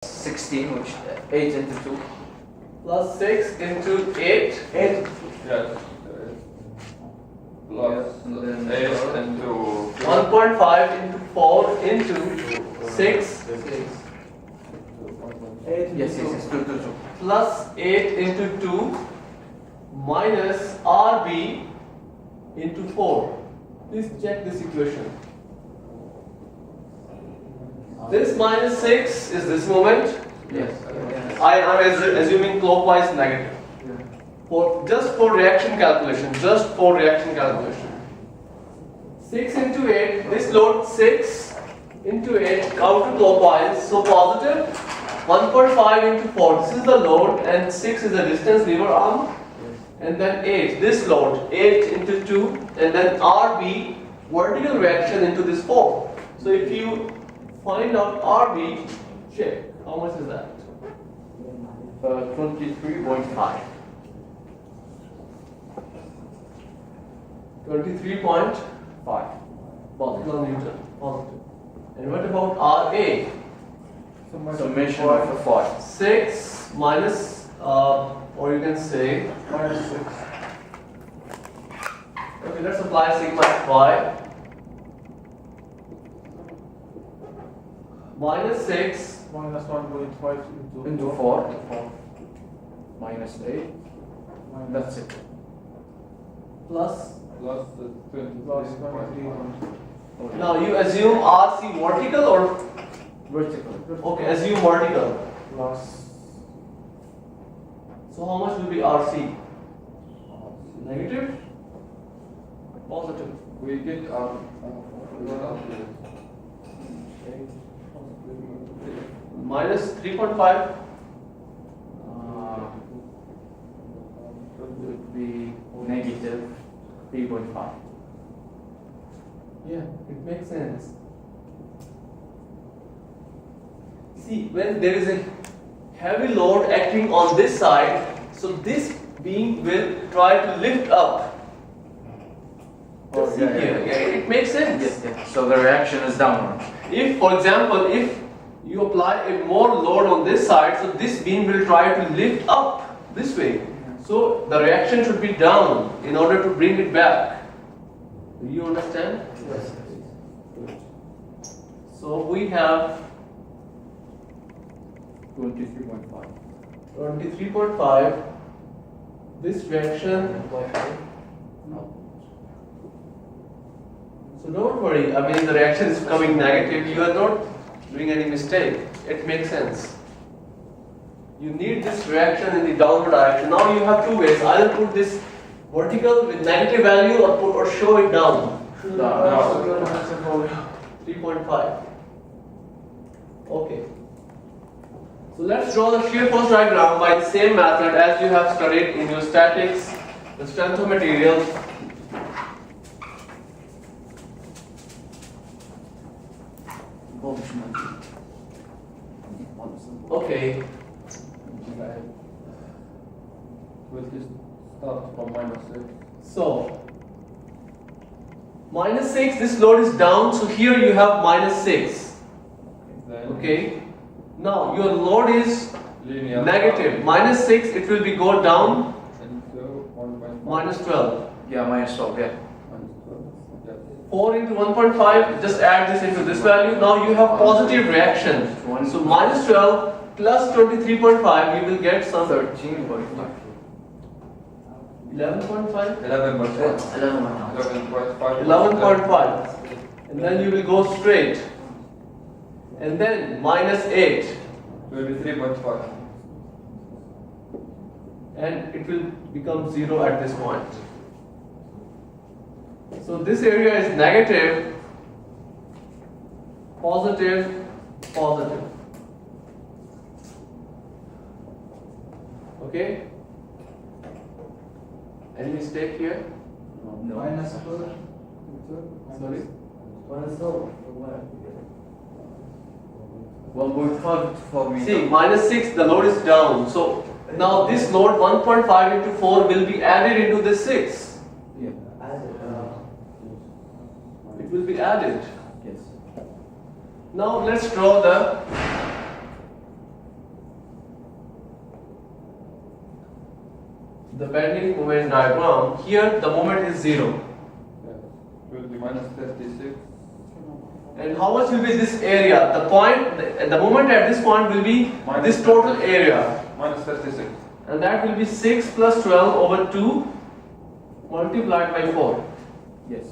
16, which 8 into 2. Plus 6 into 8. 8. Yes. Plus And then 8 into 1.5 into 4 into 6. 8. Yes, 2, 2, 2. Plus 8 into 2 minus RB into 4. Please check this equation. This minus 6 is this moment. Yes. I am assuming clockwise negative. Just for reaction calculation. 6 into 8, this load 6 into 8 counterclockwise, so positive. 1.5 into 4, this is the load, and 6 is the distance lever arm. And then 8, this load, 8 into 2, and then RB, vertical reaction into this 4. So if you find out RB, check, how much is that? 23.5. 23.5 kilonewton, positive. And what about RA? Summation of 5. 6 minus, or you can say, minus 6. okay, let's apply sigma y. Minus 6 Minus 1.5 Into 4. Minus 8. That's it. plus. Plus 23. Now you assume RC vertical or? Vertical. Okay, assume vertical. Plus So how much will be RC? Negative? Positive. we get Minus 3.5? Would be negative 3.5. Yeah, it makes sense. See, when there is a heavy load acting on this side, so this beam will try to lift up. Oh, See yeah, here, yeah. yeah, it makes sense. Yes, yes. So the reaction is downward. If, for example, if you apply a more load on this side, so this beam will try to lift up this way. So the reaction should be down in order to bring it back. Do you understand? Yes. So we have 23.5. 23.5. This reaction. No. So don't worry. I mean, the reaction is coming negative. You are not doing any mistake. It makes sense. You need this reaction in the downward direction. Now you have two ways. Either put this vertical with negative value or show it down. 3.5. Okay. So let's draw the shear force diagram by the same method as you have studied in your statics, the strength of materials. Okay. we'll just start from minus 6. So, minus 6, this load is down, so here you have minus 6. Then Okay. Now, your load is linear negative. Minus 6, it will be go down, into 1.5 minus 12. Yeah, minus 12, yeah. minus 12. Yes. 4 into 1.5, just add this into this value. Now you have positive reaction. So, minus 12 plus 23.5, you will get some 13.5. 11.5? 11.5. 11.5. 11.5. And then you will go straight. And then minus 8. 23.5. And it will become 0 at this point. So this area is negative, positive, positive. Okay? Any mistake here? No. Minus 4. Sorry? 1.5 for me. See, minus 6, the load is down. So now this load 1.5 into 4 will be added into this 6. Yeah. It will be added. Yes. Now let's draw the the bending moment diagram, here the moment is 0. Yes. Will be minus 36. And how much will be this area? The point, the moment at this point will be this total area. Minus 36. And that will be 6 plus 12 over 2 multiplied by 4. Yes.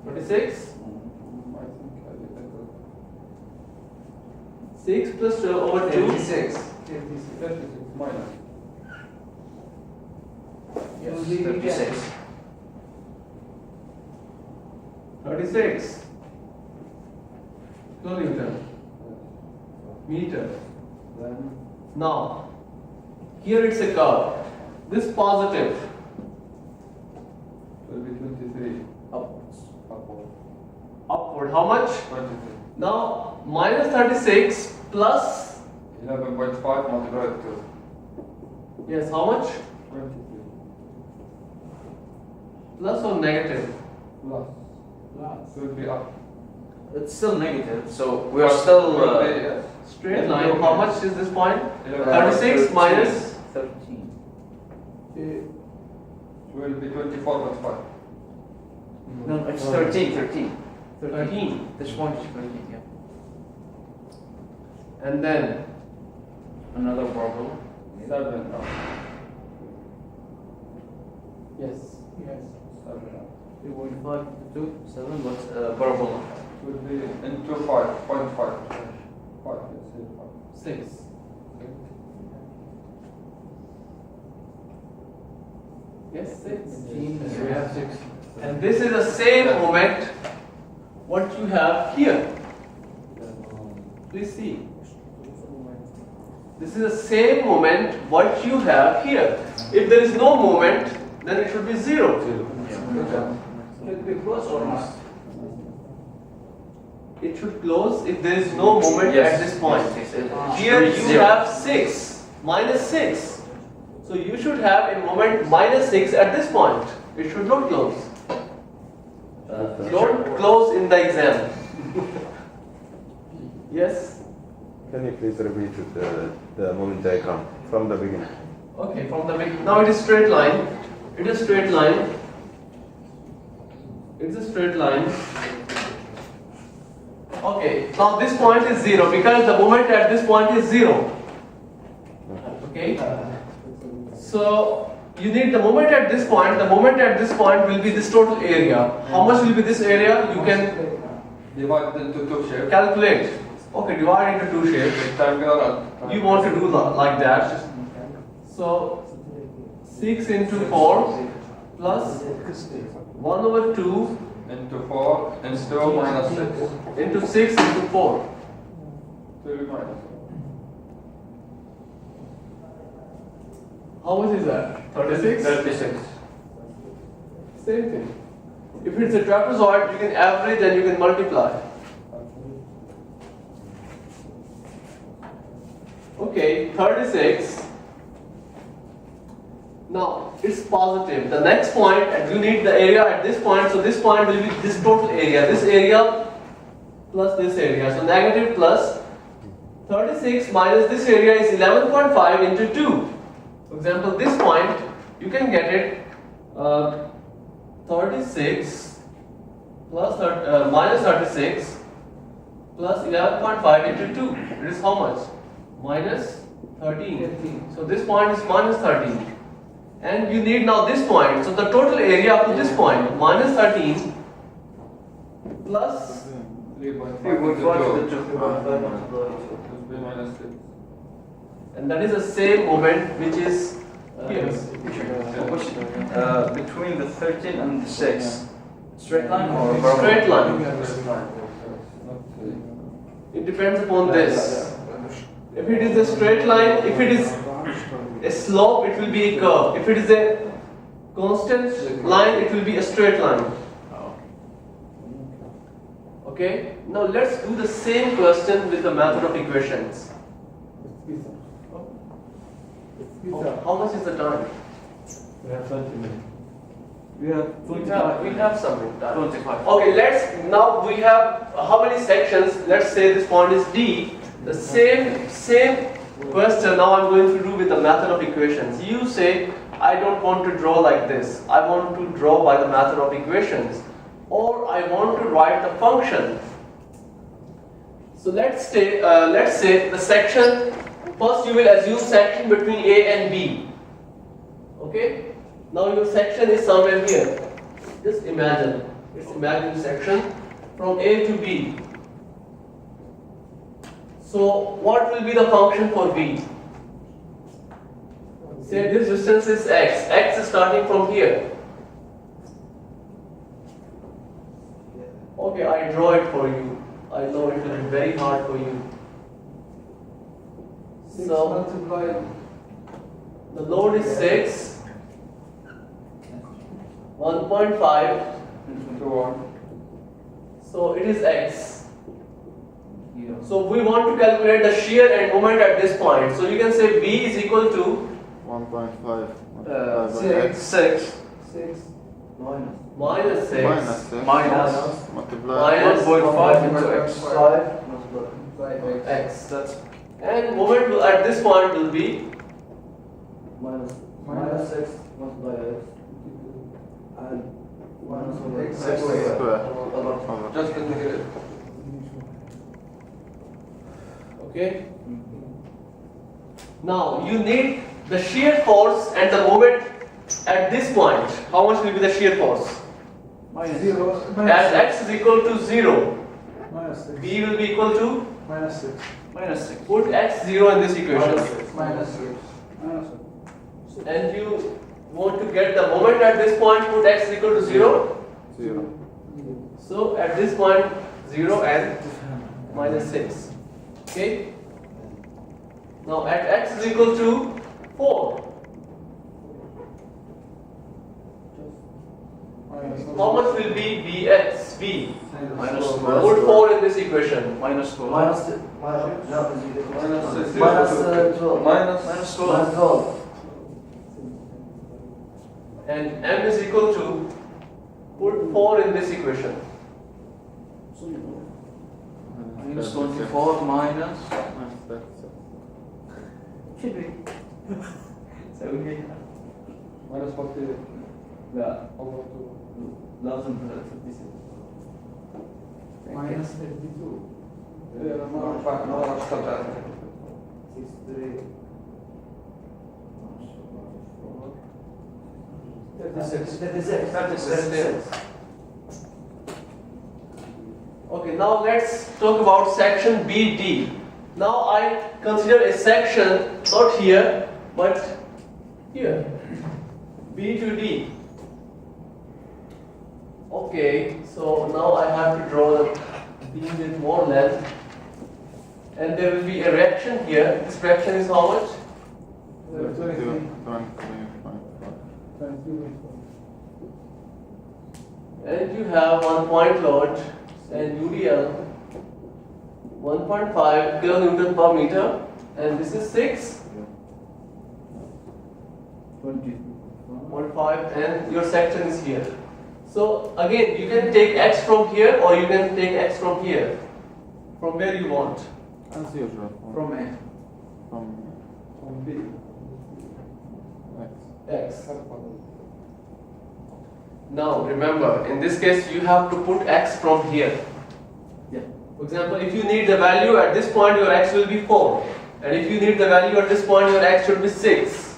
26? I think I did that. 6 plus 12 over 2. 36. 36 minus. Yes. 36. 36 kilonewton meter. Then Now, here it's a curve. This positive will be 23. Upwards. Upward. upward, how much? 23. Now, minus 36 plus, 11.5 multiplied to yes, how much? 23. Plus or negative? Plus. Will be up. It's still negative, so we are still Will be, yes. Straight line, how much is this point? 11. 36 minus 13. Will be 24.5. No, it's 13. 13. 13. This point is 13, yeah. And then Another parabola. 7 up. yes, 7 up. 3.5 to 7, what's parabola? Will be into 5.5. 5, let's say 5. 6. Yes, 6. We have 6. And this is the same moment what you have here. Please see. This is the same moment what you have here. If there is no moment, then it should be 0. Should it be close or not? It should close if there is no moment at this point. Here you Zero. have 6, minus 6. So you should have a moment minus 6 at this point. It should not close. Don't close in the exam. Yes? Can you please repeat the moment diagram from the beginning? Okay, from the beginning. Now it is straight line. It is straight line. It's a straight line. Okay, now this point is 0 because the moment at this point is 0. Okay? So you need the moment at this point. The moment at this point will be this total area. How much will be this area? You can Divided into 2 shapes. calculate. Okay, divide into 2 shapes. Rectangular and You want to do like that. So 6 into 4 plus 1 over 2 into 4 into minus 6. into 6 into 4. Will be minus. How much is that? 36? 36. Same thing. If it's a trapezoid, you can average and you can multiply. Okay, 36. Now, it's positive. The next point, you need the area at this point, so this point will be this total area. This area plus this area. So negative plus 36 minus this area is 11.5 into 2. For example, this point, you can get it 36 plus minus 36 plus 11.5 into 2. It is how much? Minus 13. So this point is minus 13. And you need now this point. So the total area up to this point, minus 13 plus 3.5 3.5 into to 2. 2.5 Will be minus 6. and that is the same moment which is here. Between the 13 and the 6. Straight line or Straight line. Not It depends upon this. If it is a straight line, if it is a slope, it will be a curve. If it is a constant line, it will be a straight line. Okay? Now let's do the same question with the method of equations. How much is the time? We have 20 minutes. We have We have some time. 25. Okay, now we have how many sections? Let's say this point is D. The same question now I'm going to do with the method of equations. You say, I don't want to draw like this. I want to draw by the method of equations. Or I want to write the function. So let's say the section, first you will assume section between A and B. Okay? Now your section is somewhere here. Just imagine. It's imaginary section from A to B. So what will be the function for B? Say this distance is x. X is starting from here. Okay, I draw it for you. I know it will be very hard for you. So multiply. the load is 6, 1.5, Into 1. so it is x. So we want to calculate the shear and moment at this point. So you can say B is equal to 1.5 6 minus. minus 6 minus multiply minus 1.5 into x. Multiply x. x. That's And moment will, at this point will be Minus 6 multiply x. And minus x Six square. square. Just integrate. okay. Now you need the shear force and the moment at this point. How much will be the shear force? minus 0. As x is equal to 0, Minus 6. B will be equal to, Minus 6. minus 6. put x 0 in this equation. Minus 6. And you want to get the moment at this point, put x is equal to 0. 0. So at this point 0 and minus 6. Okay. Now at x is equal to 4. How much will be bx? B. Minus Put 4 in this equation. minus 4. Minus 6. Minus 12. minus 12. 12. And m is equal to, put 4 in this equation. Minus 24 minus. Minus 40. لا Over 2. لازم 36. Minus 32. ما اشتغلت. 36. Okay, now let's talk about section BD. Now I consider a section not here but here, B to D. Okay, so now I have to draw the beam with more length, and there will be a reaction here. This reaction is how much? 23. 23. And you have 1 point load and UDL 1.5 kilonewton per meter, and this is 6.5, and your section is here. So again, you can take x from here or you can take x from here, from where you want. As usual. From A. From From B. X. X. Now remember, in this case you have to put x from here. For example, if you need the value at this point, your x will be 4. And if you need the value at this point, your x should be 6.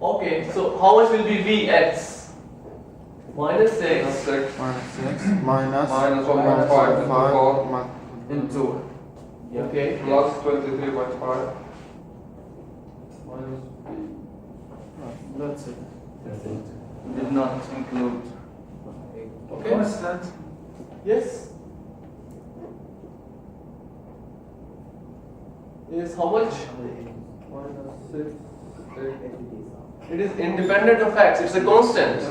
Okay, so how much will be Vx? Minus 6. Minus 6. Minus 6. Minus 1.5 into 4. Into Okay. Plus 23.5. Minus B. that's it. Did not include. Okay. Constant. Yes. Is how much? Minus 6. 8. It is independent of x. It's a constant.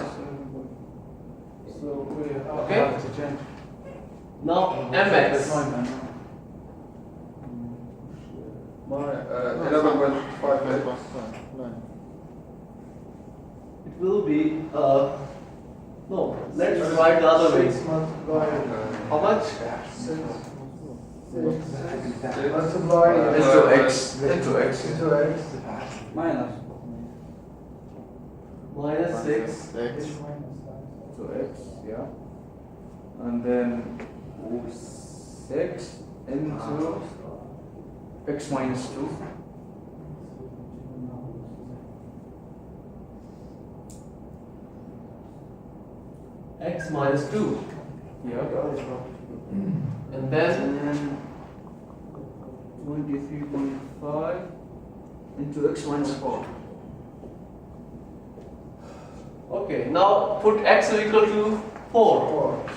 So we Okay. have to change. Now mx. 11.5. It will be no. Let's write the other way. How much? 6. Multiply Into x. into x. Minus. minus 6 To x, yeah. And then 6 into x minus 2. x minus 2. Yeah. And then And then 23.5 into x minus 4. okay, now put x is equal to 4.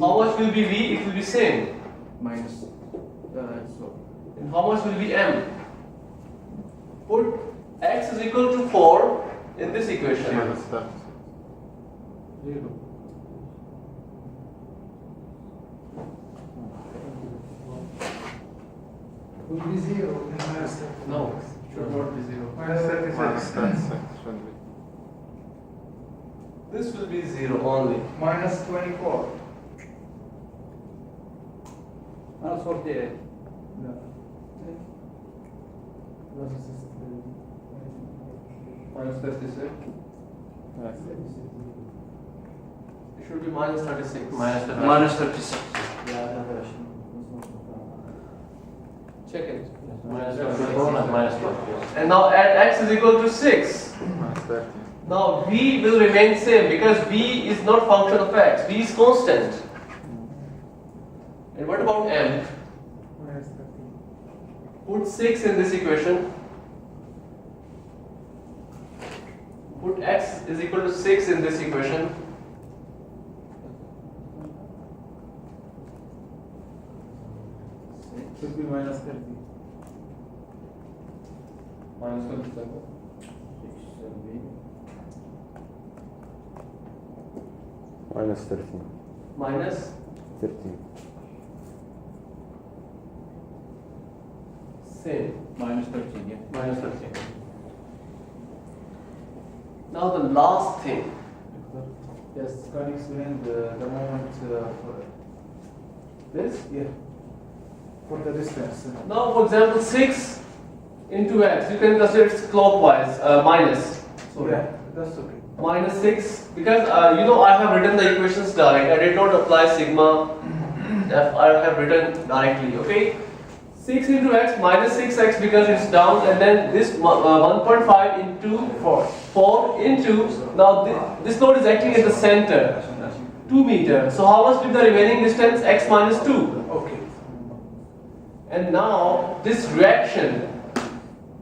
How much will be v? It will be same. Minus. So. And how much will be m? Put x is equal to 4 in this equation. Will be 0. No, should not be 0. Minus 36. This will be 0 only. Minus 24. Minus 48. Minus 36. It should be minus 36. Minus 36. Check it. And now add x is equal to 6. Now v will remain same because v is not function of x. V is constant. And what about m? Put 6 in this equation. Put x is equal to 6 in this equation. Should be minus 30. Minus 37. Minus 13. Minus 13. same. Minus 13, yeah. Minus 13. Now the last thing. Yes, can you explain the moment for This. yeah, for the distance? Now for example 6 into x. You can consider it clockwise. Minus. Sorry. Yeah, that's okay. Minus 6 because you know I have written the equations direct. I did not apply sigma f. I have written directly. Okay. 6 into x minus 6x because it's down, and then this 1.5 into 4 into, now this load is acting at the center, 2 meters. So how much will the remaining distance? X minus 2. Okay. And now this reaction,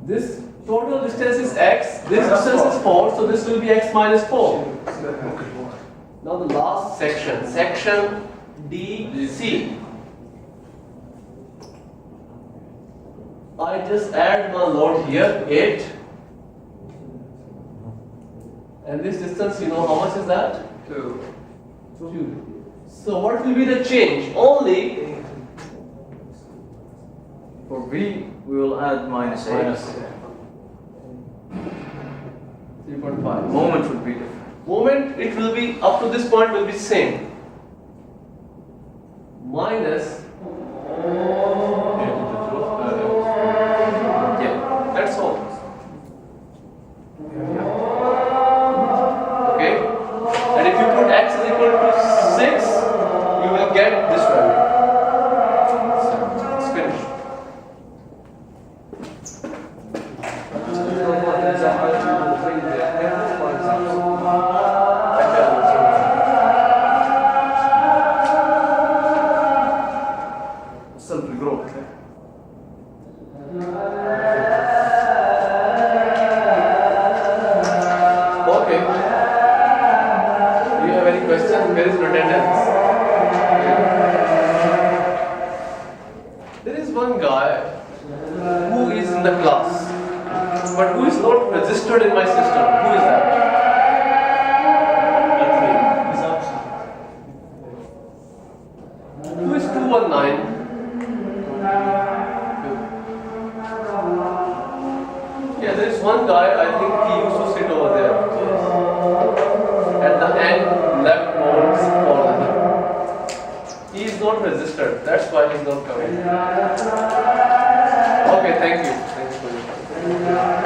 this total distance is x, this distance is 4, so this will be x minus 4. Now the last section, section DC. I just add my load here, 8. And this distance, you know how much is that? 2. 2. So what will be the change? Only For v, we will add minus 8. 3.5. Moment would be different. Moment, it will be, up to this point will be same. Minus, yeah, that's all. Okay? And if you put x is equal to 6, you will get this value. It's finished. Still will grow. Okay. Do you have any question? Where is your attendance? There is one guy who is in the class, but who is not registered in my system. Who is that? Who is 219? Yeah, there is one guy, I think he used to sit over there. At the end, left corner. He is not registered. That's why he's not coming. Okay, thank you. Thank you for your time.